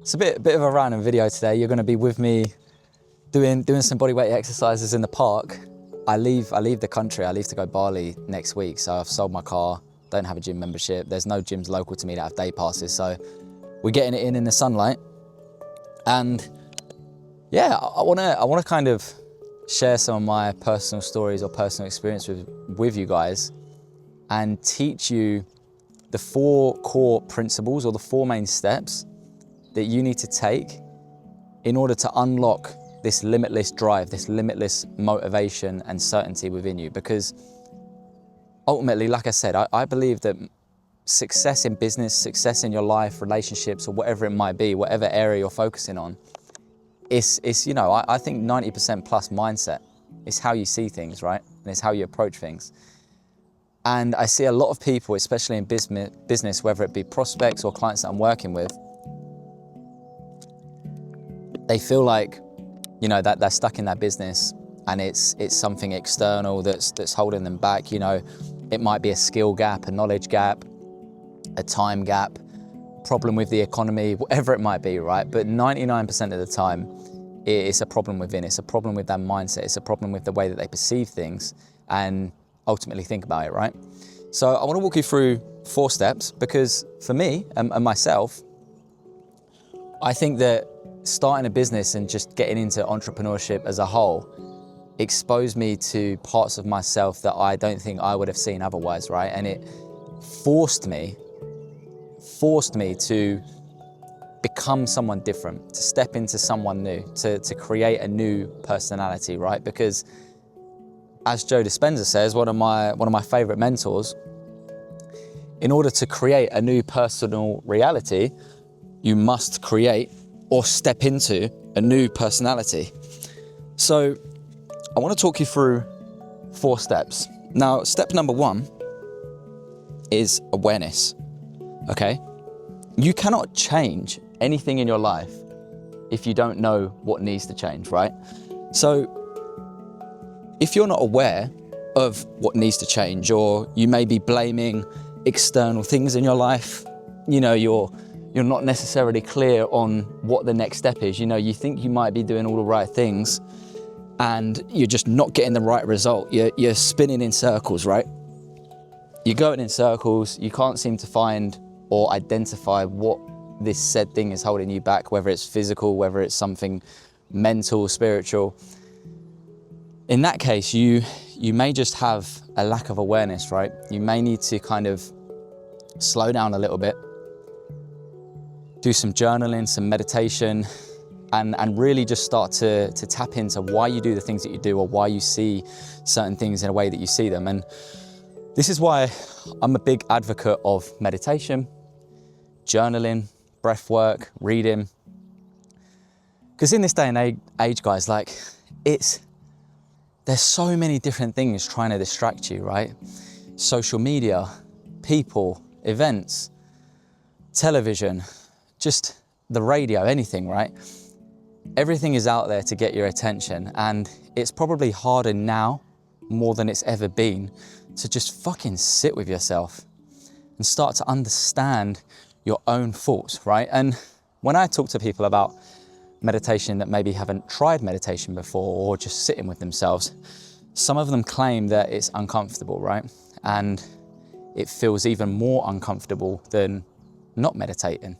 It's a bit of a random video today. You're going to be with me doing some bodyweight exercises in the park. I leave the country. I leave to go Bali next week. So I've sold my car, don't have a gym membership. There's no gyms local to me that have day passes. So we're getting it in the sunlight. And yeah, I want to kind of share some of my personal stories or personal experience with you guys and teach you the 4 core principles or the 4 main steps that you need to take in order to unlock this limitless drive, this limitless motivation and certainty within you. Because ultimately, like I said, I believe that success in business, success in your life, relationships, or whatever it might be, whatever area you're focusing on, it's you know, I think 90% plus mindset. It's how you see things, right? And it's how you approach things. And I see a lot of people, especially in business, whether it be prospects or clients that I'm working with, they feel like, you know, that they're stuck in that business and it's something external that's holding them back. You know, it might be a skill gap, a knowledge gap, a time gap, problem with the economy, whatever it might be, right? But 99% of the time, it's a problem within. It's a problem with that mindset. It's a problem with the way that they perceive things and ultimately think about it, right? So I want to walk you through 4 steps because for me and myself, I think that starting a business and just getting into entrepreneurship as a whole exposed me to parts of myself that I don't think I would have seen otherwise, right? And it forced me to become someone different, to step into someone new, to create a new personality, right? Because as Joe Dispenza says, one of my favorite mentors, in order to create a new personal reality, you must create or step into a new personality. So I want to talk you through 4 steps. Now, step number 1 is awareness, okay? You cannot change anything in your life if you don't know what needs to change, right? So if you're not aware of what needs to change, or you may be blaming external things in your life, you know, you're not necessarily clear on what the next step is. You know, you think you might be doing all the right things and you're just not getting the right result. You're spinning in circles, right? You're going in circles. You can't seem to find or identify what this said thing is holding you back, whether it's physical, whether it's something mental, spiritual. In that case, you may just have a lack of awareness, right? You may need to kind of slow down a little bit, do some journaling, some meditation, and really just start to tap into why you do the things that you do or why you see certain things in a way that you see them. And this is why I'm a big advocate of meditation, journaling, breath work, reading. Because in this day and age, guys, like there's so many different things trying to distract you, right? Social media, people, events, television, just the radio, anything, right? Everything is out there to get your attention, and it's probably harder now more than it's ever been to just fucking sit with yourself and start to understand your own thoughts, right? And when I talk to people about meditation that maybe haven't tried meditation before or just sitting with themselves, some of them claim that it's uncomfortable, right? And it feels even more uncomfortable than not meditating.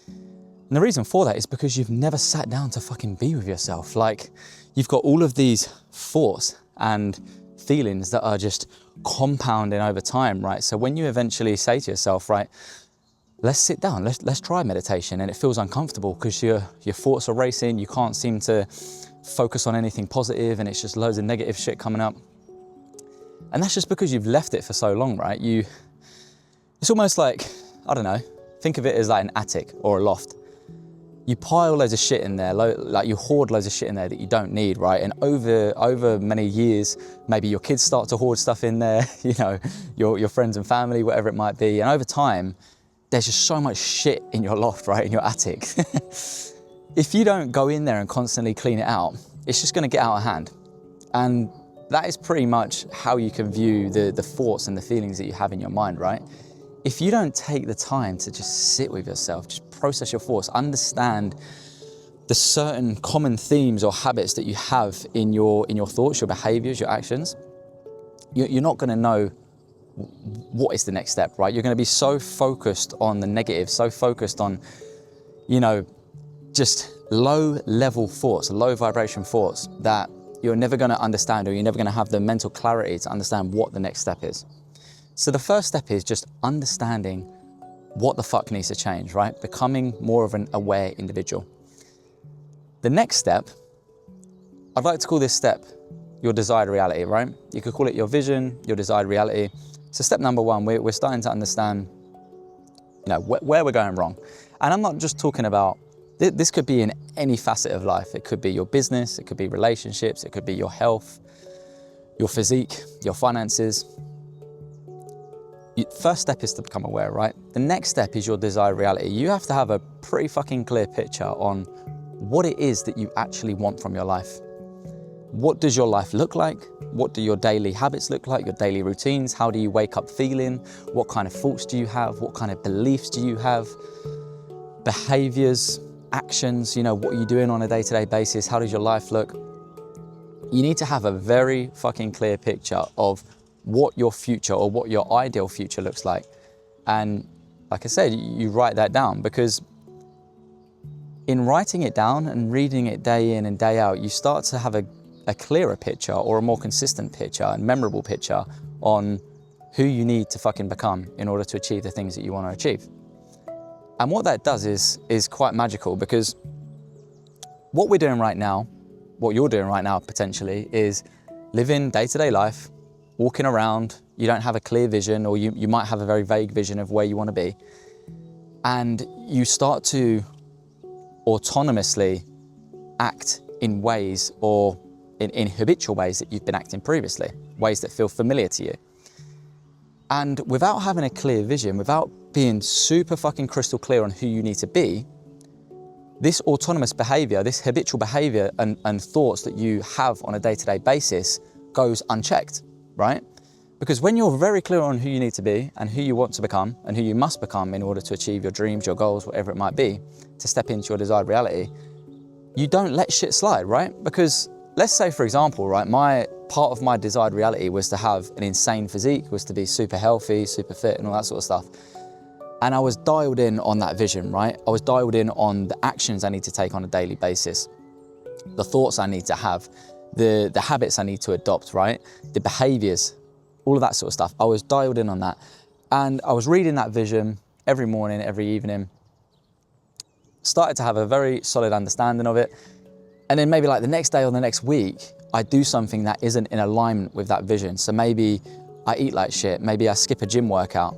And the reason for that is because you've never sat down to fucking be with yourself. Like, you've got all of these thoughts and feelings that are just compounding over time, right? So when you eventually say to yourself, right, let's sit down, let's try meditation, and it feels uncomfortable because your thoughts are racing, you can't seem to focus on anything positive, and it's just loads of negative shit coming up. And that's just because you've left it for so long, right? It's almost like, I don't know, think of it as like an attic or a loft. You pile loads of shit in there, like you hoard loads of shit in there that you don't need, right? And over many years, maybe your kids start to hoard stuff in there, you know, your friends and family, whatever it might be. And over time, there's just so much shit in your loft, right, in your attic. If you don't go in there and constantly clean it out, it's just gonna get out of hand. And that is pretty much how you can view the thoughts and the feelings that you have in your mind, right? If you don't take the time to just sit with yourself, just process your thoughts, understand the certain common themes or habits that you have in your thoughts, your behaviors, your actions, you're not going to know what is the next step, right? You're going to be so focused on the negative, so focused on, just low level thoughts, low vibration thoughts, that you're never going to understand, or you're never going to have the mental clarity to understand what the next step is. So the first step is just understanding what the fuck needs to change, right? Becoming more of an aware individual. The next step, I'd like to call this step your desired reality, right? You could call it your vision, your desired reality. So step number one, we're starting to understand, where we're going wrong. And I'm not just talking about, this could be in any facet of life. It could be your business, it could be relationships, it could be your health, your physique, your finances. First step is to become aware, right? The next step is your desired reality. You have to have a pretty fucking clear picture on what it is that you actually want from your life. What does your life look like? What do your daily habits look like, your daily routines? How do you wake up feeling? What kind of thoughts do you have? What kind of beliefs do you have? Behaviors, actions, what are you doing on a day-to-day basis? How does your life look? You need to have a very fucking clear picture of what your future or what your ideal future looks like. And like I said, you write that down, because in writing it down and reading it day in and day out, you start to have a clearer picture, or a more consistent picture and memorable picture on who you need to fucking become in order to achieve the things that you want to achieve. And what that does is quite magical, because what we're doing right now, what you're doing right now potentially, is living day-to-day life, walking around. You don't have a clear vision, or you might have a very vague vision of where you want to be. And you start to autonomously act in ways, or in habitual ways that you've been acting previously, ways that feel familiar to you. And without having a clear vision, without being super fucking crystal clear on who you need to be, this autonomous behavior, this habitual behavior and thoughts that you have on a day-to-day basis goes unchecked, right? Because when you're very clear on who you need to be and who you want to become and who you must become in order to achieve your dreams, your goals, whatever it might be, to step into your desired reality, you don't let shit slide, right? Because let's say, for example, right, part of my desired reality was to have an insane physique, was to be super healthy, super fit and all that sort of stuff. And I was dialed in on that vision, right? I was dialed in on the actions I need to take on a daily basis, the thoughts I need to have, the habits I need to adopt, right? The behaviors, all of that sort of stuff. I was dialed in on that. And I was reading that vision every morning, every evening, started to have a very solid understanding of it. And then maybe like the next day or the next week, I do something that isn't in alignment with that vision. So maybe I eat like shit, maybe I skip a gym workout.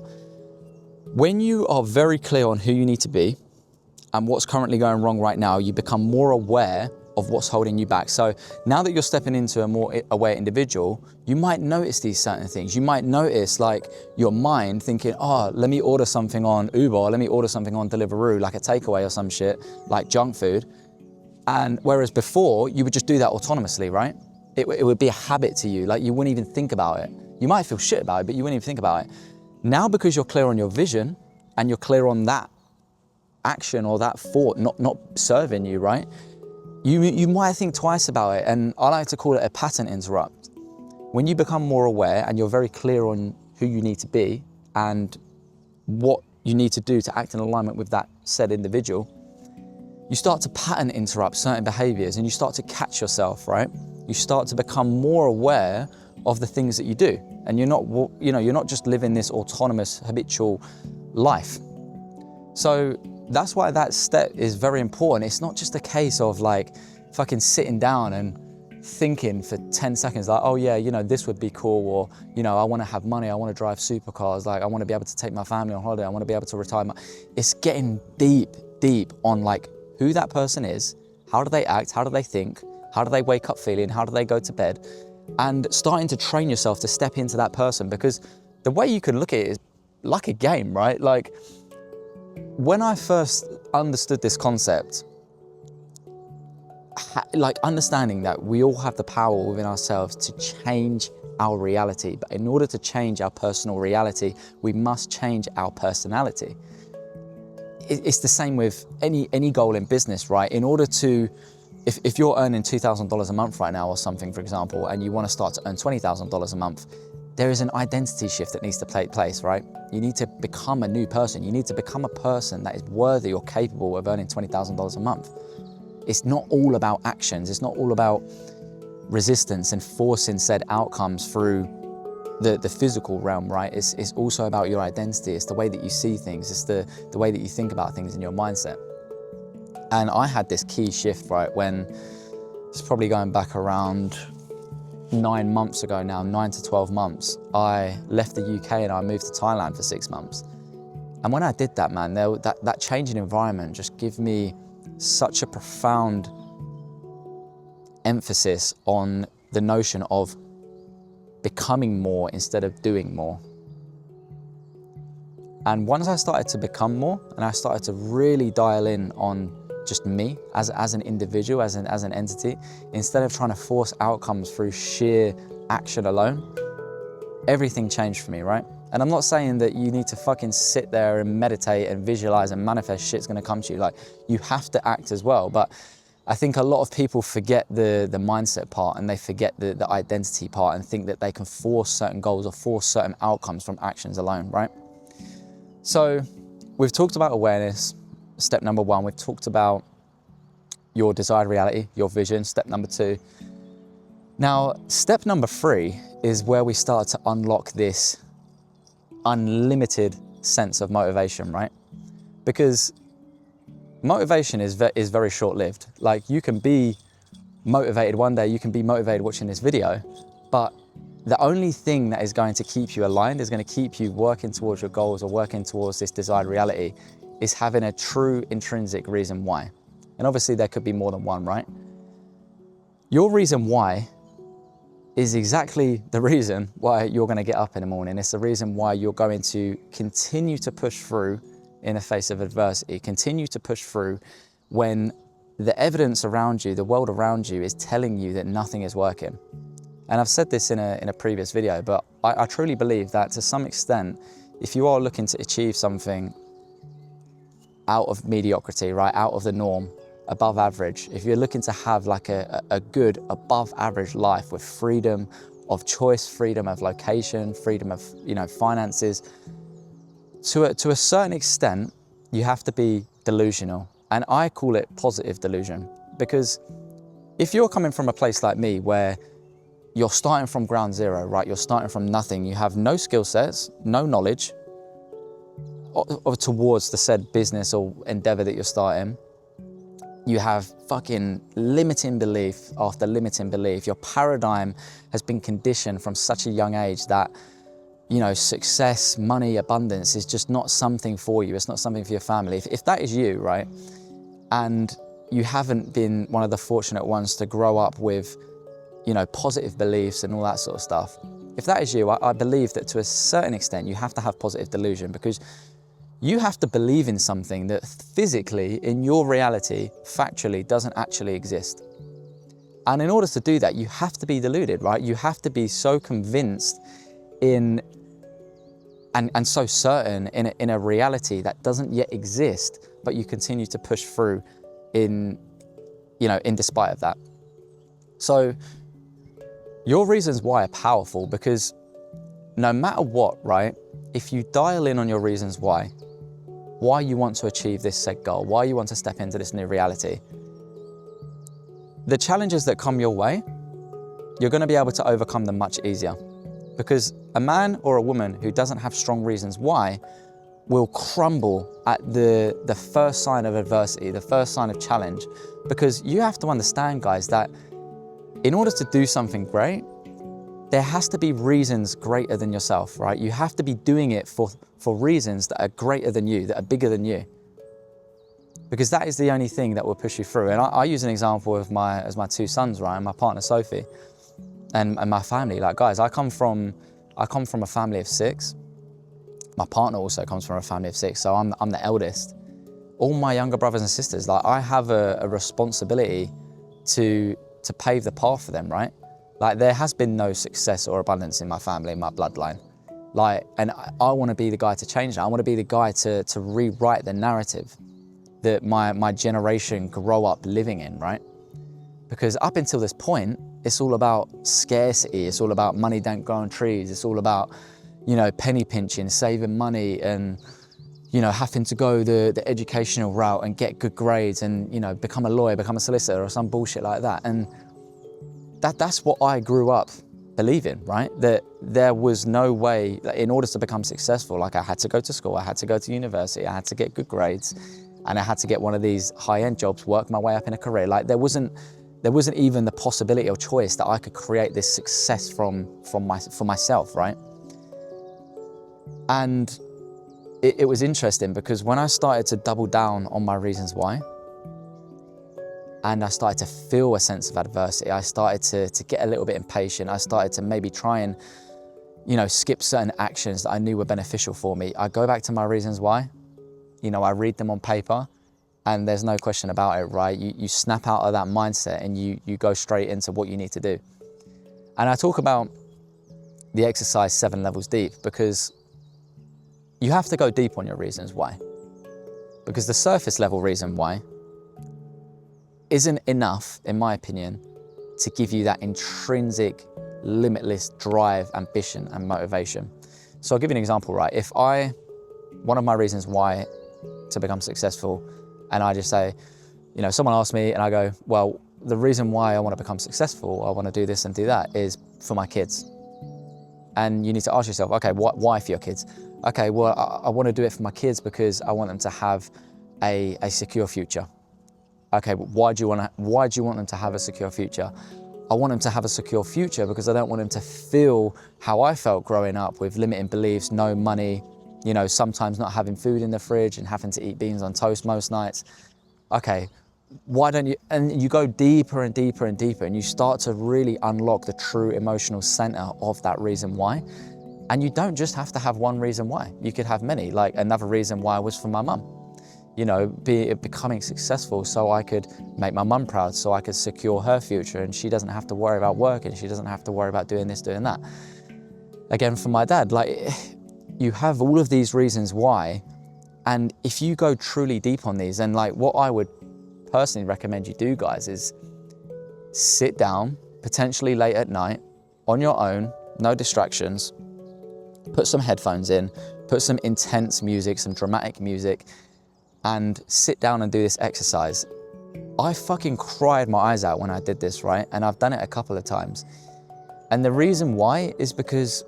When you are very clear on who you need to be and what's currently going wrong right now, you become more aware of what's holding you back. So now that you're stepping into a more aware individual, you might notice these certain things. You might notice like your mind thinking, oh, let me order something on Uber, let me order something on Deliveroo, like a takeaway or some shit, like junk food. And whereas before, you would just do that autonomously, right? It would be a habit to you, like you wouldn't even think about it. You might feel shit about it, but you wouldn't even think about it. Now, because you're clear on your vision and you're clear on that action or that thought not serving you, right? You might think twice about it, and I like to call it a pattern interrupt. When you become more aware and you're very clear on who you need to be and what you need to do to act in alignment with that said individual, you start to pattern interrupt certain behaviors and you start to catch yourself, right? You start to become more aware of the things that you do. And you're not just living this autonomous, habitual life. So that's why that step is very important. It's not just a case of like fucking sitting down and thinking for 10 seconds like, oh yeah, this would be cool, or, I want to have money, I want to drive supercars, like I want to be able to take my family on holiday, I want to be able to retire. It's getting deep on like who that person is, how do they act, how do they think, how do they wake up feeling, how do they go to bed, and starting to train yourself to step into that person. Because the way you can look at it is like a game, right? Like when I first understood this concept, like understanding that we all have the power within ourselves to change our reality. But in order to change our personal reality, we must change our personality. it's the same with any goal in business, right? In order to, if you're earning $2,000 a month right now or something, for example, and you want to start to earn $20,000 a month, there is an identity shift that needs to take place, right? You need to become a new person. You need to become a person that is worthy or capable of earning $20,000 a month. It's not all about actions. It's not all about resistance and forcing said outcomes through the physical realm, right? It's also about your identity. It's the way that you see things. It's the way that you think about things in your mindset. And I had this key shift, right, when it's probably going back around 9 months ago now, 9 to 12 months, I left the UK and I moved to Thailand for 6 months. And when I did that, man, that change in environment just gave me such a profound emphasis on the notion of becoming more instead of doing more. And once I started to become more and I started to really dial in on just me as an individual, as an entity, instead of trying to force outcomes through sheer action alone, everything changed for me, right? And I'm not saying that you need to fucking sit there and meditate and visualize and manifest shit's gonna come to you. Like, you have to act as well. But I think a lot of people forget the mindset part, and they forget the identity part, and think that they can force certain goals or force certain outcomes from actions alone, right? So we've talked about awareness, step number 1. We've talked about your desired reality, your vision, step number 2. Now, step number 3 is where we start to unlock this unlimited sense of motivation, right? Because motivation is very short-lived. Like, you can be motivated one day, you can be motivated watching this video, but the only thing that is going to keep you aligned, is going to keep you working towards your goals or working towards this desired reality, is having a true intrinsic reason why. And obviously there could be more than one, right? Your reason why is exactly the reason why you're going to get up in the morning. It's the reason why you're going to continue to push through in the face of adversity, continue to push through when the evidence around you, the world around you, is telling you that nothing is working. And I've said this in a previous video, but I truly believe that to some extent, if you are looking to achieve something out of mediocrity, right, out of the norm, above average, if you're looking to have like a good above average life with freedom of choice, freedom of location, freedom of, finances, to a certain extent, you have to be delusional. And I call it positive delusion, because if you're coming from a place like me where you're starting from ground zero, right? You're starting from nothing. You have no skill sets, no knowledge or towards the said business or endeavor that you're starting. You have fucking limiting belief after limiting belief. Your paradigm has been conditioned from such a young age that, success, money, abundance is just not something for you. It's not something for your family. If that is you, right? And you haven't been one of the fortunate ones to grow up with, positive beliefs and all that sort of stuff. If that is you, I believe that to a certain extent, you have to have positive delusion, because you have to believe in something that physically, in your reality, factually, doesn't actually exist. And in order to do that, you have to be deluded, right? You have to be so convinced in and so certain in a reality that doesn't yet exist, but you continue to push through in despite of that. So your reasons why are powerful, because no matter what, right? If you dial in on your reasons why you want to achieve this set goal, why you want to step into this new reality, the challenges that come your way, you're going to be able to overcome them much easier. Because a man or a woman who doesn't have strong reasons why will crumble at the first sign of adversity, the first sign of challenge. Because you have to understand, guys, that in order to do something great, there has to be reasons greater than yourself, right? You have to be doing it for reasons that are greater than you, that are bigger than you. Because that is the only thing that will push you through. And I use an example of my 2 sons, right? And my partner, Sophie, and my family. Like, guys, I come from a family of 6. My partner also comes from a family of 6, so I'm the eldest. All my younger brothers and sisters, like, I have a responsibility to pave the path for them, right? Like, there has been no success or abundance in my family, in my bloodline. And I want to be the guy to change that. I want to be the guy to rewrite the narrative that my generation grew up living in, right? Because up until this point, it's all about scarcity. It's all about money don't grow on trees. It's all about, penny pinching, saving money, and, having to go the educational route and get good grades and, become a lawyer, become a solicitor or some bullshit like that. And that's what I grew up believing, right? That there was no way, in order to become successful, I had to go to school, I had to go to university, I had to get good grades, and I had to get one of these high-end jobs, work my way up in a career. There wasn't even the possibility or choice that I could create this success for myself, right? And it was interesting because when I started to double down on my reasons why, and I started to feel a sense of adversity, I started to get a little bit impatient. I started to maybe try and, skip certain actions that I knew were beneficial for me. I go back to my reasons why, I read them on paper, and there's no question about it, right? You snap out of that mindset and you go straight into what you need to do. And I talk about the exercise 7 levels deep because you have to go deep on your reasons why. Because the surface level reason why isn't enough, in my opinion, to give you that intrinsic, limitless drive, ambition, and motivation. So I'll give you an example, right? One of my reasons why to become successful, and I just say, someone asks me and I go, well, the reason why I want to become successful, I want to do this and do that, is for my kids. And you need to ask yourself, okay, why for your kids? Okay, well, I want to do it for my kids because I want them to have a secure future. Okay, but why do you want them to have a secure future? I want them to have a secure future because I don't want them to feel how I felt growing up with limiting beliefs, no money, sometimes not having food in the fridge and having to eat beans on toast most nights. Okay, why don't you, and you go deeper and deeper and deeper and you start to really unlock the true emotional center of that reason why. And you don't just have to have one reason why. You could have many. Like another reason why was for my mum. Becoming successful so I could make my mum proud, so I could secure her future and she doesn't have to worry about working, she doesn't have to worry about doing this, doing that. Again, for my dad, you have all of these reasons why, and if you go truly deep on these, and what I would personally recommend you do, guys, is sit down, potentially late at night, on your own, no distractions, put some headphones in, put some intense music, some dramatic music, and sit down and do this exercise. I fucking cried my eyes out when I did this, right? And I've done it a couple of times. And the reason why is because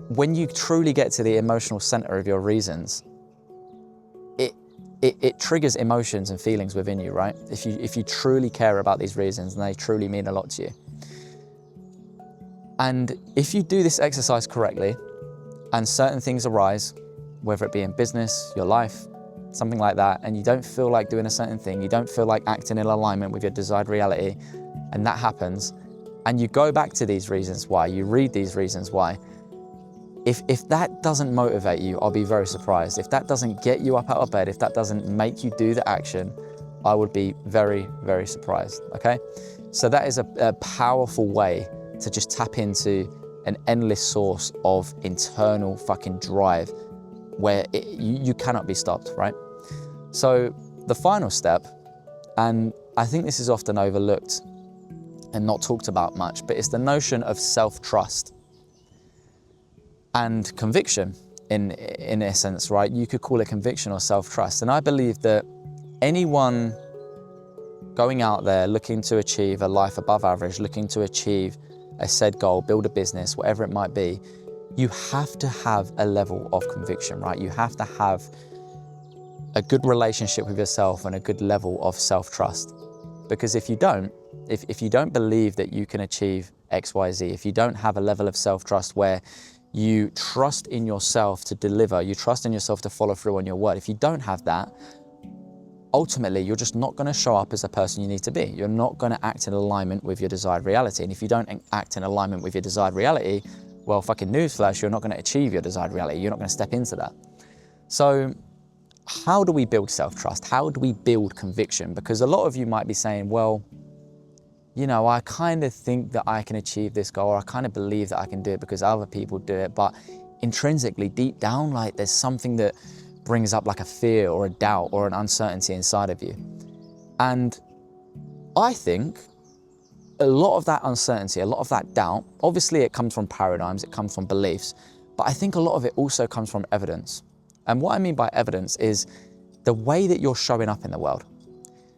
when you truly get to the emotional center of your reasons, it triggers emotions and feelings within you, right? If you truly care about these reasons and they truly mean a lot to you. And if you do this exercise correctly and certain things arise, whether it be in business, your life, something like that, and you don't feel like doing a certain thing, you don't feel like acting in alignment with your desired reality, and that happens, and you go back to these reasons why, you read these reasons why, if that doesn't motivate you, I'll be very surprised. If that doesn't get you up out of bed, if that doesn't make you do the action, I would be very, very surprised, okay? So that is a powerful way to just tap into an endless source of internal fucking drive where you cannot be stopped, right? So the final step, and I think this is often overlooked and not talked about much, but it's the notion of self-trust and conviction in essence, right? You could call it conviction or self-trust. And I believe that anyone going out there looking to achieve a life above average, looking to achieve a said goal, build a business, whatever it might be, you have to have a level of conviction, right? You have to have a good relationship with yourself and a good level of self-trust. Because if you don't believe that you can achieve X, Y, Z, if you don't have a level of self-trust where you trust in yourself to deliver, you trust in yourself to follow through on your word, if you don't have that, ultimately you're just not going to show up as a person you need to be. You're not going to act in alignment with your desired reality. And if you don't act in alignment with your desired reality, well, fucking newsflash, you're not going to achieve your desired reality. You're not going to step into that. So how do we build self-trust? How do we build conviction? Because a lot of you might be saying, well, I kind of think that I can achieve this goal, or I kind of believe that I can do it because other people do it, but intrinsically, deep down, like there's something that brings up like a fear or a doubt or an uncertainty inside of you. And I think a lot of that uncertainty, a lot of that doubt, obviously it comes from paradigms, it comes from beliefs, but I think a lot of it also comes from evidence. And what I mean by evidence is the way that you're showing up in the world.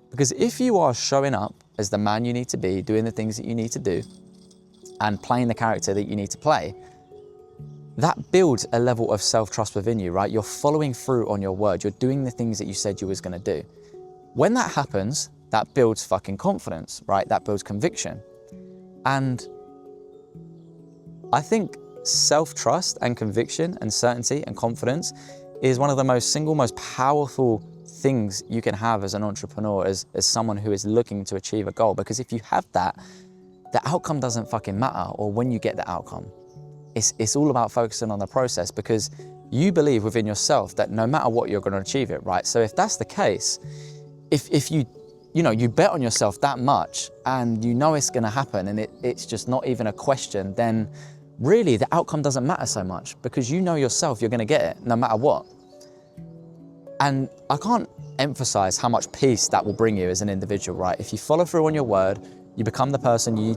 Because if you are showing up as the man you need to be, doing the things that you need to do, and playing the character that you need to play, that builds a level of self-trust within you, right? You're following through on your word. You're doing the things that you said you was gonna do. When that happens, that builds fucking confidence, right? That builds conviction. And I think self-trust and conviction and certainty and confidence is one of the single most powerful things you can have as an entrepreneur, as someone who is looking to achieve a goal. Because if you have that, the outcome doesn't fucking matter, or when you get the outcome. It's all about focusing on the process, because you believe within yourself that no matter what, you're gonna achieve it, right? So if that's the case, if you bet on yourself that much and you know it's gonna happen and it's just not even a question, then really the outcome doesn't matter so much, because you know yourself you're gonna get it no matter what. And I can't emphasize how much peace that will bring you as an individual, right? If you follow through on your word, you become the person you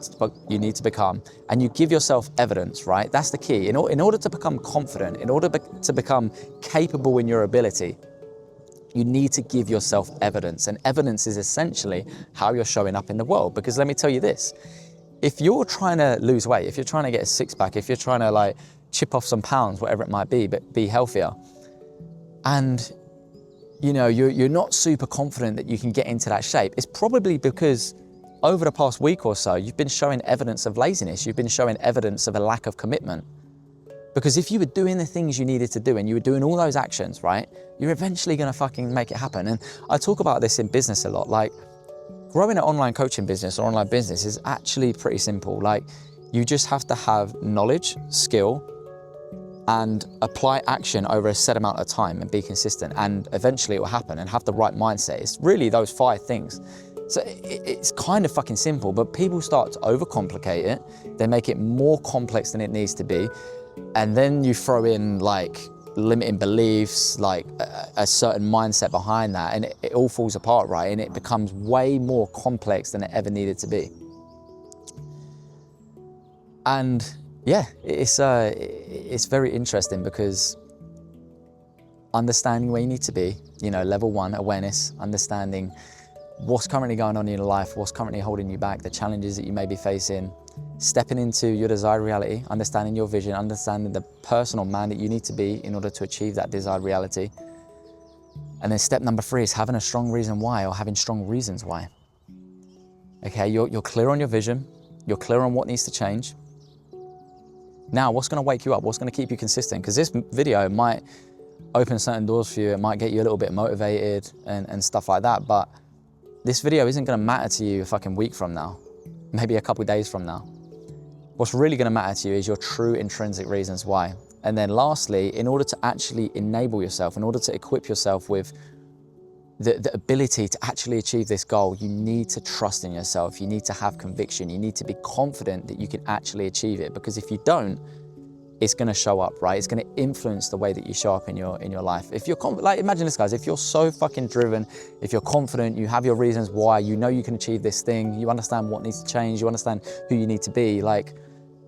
need to become, and you give yourself evidence, right? That's the key. In order to become confident, in order to become capable in your ability, you need to give yourself evidence. And evidence is essentially how you're showing up in the world. Because let me tell you this, if you're trying to lose weight, if you're trying to get a six pack, if you're trying to like chip off some pounds, whatever it might be, but be healthier, and you're not super confident that you can get into that shape, it's probably because over the past week or so, you've been showing evidence of laziness. You've been showing evidence of a lack of commitment. Because if you were doing the things you needed to do and you were doing all those actions, right, you're eventually gonna fucking make it happen. And I talk about this in business a lot. Like, growing an online coaching business or online business is actually pretty simple. Like, you just have to have knowledge, skill, and apply action over a set amount of time and be consistent. And eventually it will happen, and have the right mindset. It's really those 5 things. So it's kind of fucking simple, but people start to overcomplicate it. They make it more complex than it needs to be. And then you throw in like limiting beliefs, like a certain mindset behind that, and it all falls apart, right? And it becomes way more complex than it ever needed to be. And yeah, it's very interesting, because understanding where you need to be, level 1, awareness, understanding what's currently going on in your life, what's currently holding you back, the challenges that you may be facing, stepping into your desired reality, understanding your vision, understanding the personal man that you need to be in order to achieve that desired reality. And then step number 3 is having a strong reason why, or having strong reasons why. Okay, you're clear on your vision, you're clear on what needs to change. Now, what's gonna wake you up? What's gonna keep you consistent? Because this video might open certain doors for you, it might get you a little bit motivated and stuff like that, but this video isn't gonna matter to you a fucking week from now, maybe a couple of days from now. What's really gonna matter to you is your true intrinsic reasons why. And then lastly, in order to actually enable yourself, in order to equip yourself with the ability to actually achieve this goal, you need to trust in yourself. You need to have conviction. You need to be confident that you can actually achieve it. Because if you don't, it's gonna show up, right? It's gonna influence the way that you show up in your life. If you're like, imagine this, guys, if you're so fucking driven, if you're confident, you have your reasons why, you know you can achieve this thing, you understand what needs to change, you understand who you need to be, like,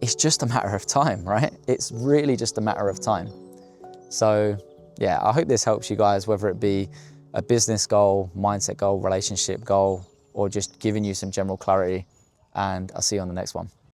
it's just a matter of time, right? It's really just a matter of time. So yeah, I hope this helps you guys, whether it be a business goal, mindset goal, relationship goal, or just giving you some general clarity. And I'll see you on the next one.